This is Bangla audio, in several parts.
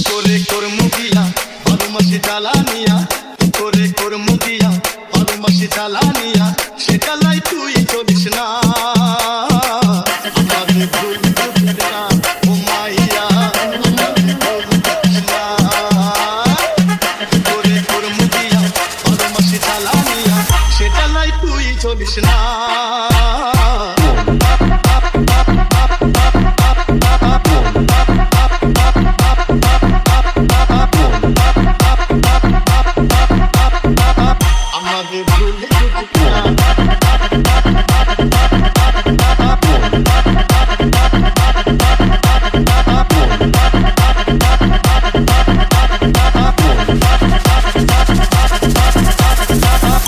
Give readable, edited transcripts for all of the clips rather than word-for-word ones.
করে কর্মদিয়া 12 মাসে জ্বালানিয়া করে কর্মদিয়া 12 মাসে জ্বালানিয়া সেটা লাই তুই চলিস না আমাদের ভুল বুঝিস না ও মাইয়া আমাদের ভুল বুঝিস না করে কর্মদিয়া 12 মাসে জ্বালানিয়া সেটা লাই তুই চলিস না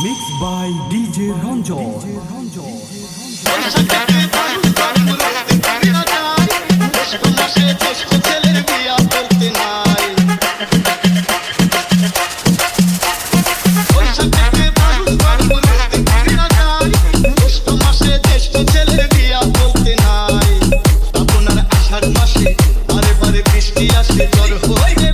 Mixed by DJ Ranjo. আপনার আষাঢ় মাসে বারে বারে বৃষ্টি আসে ঝড় হয়ে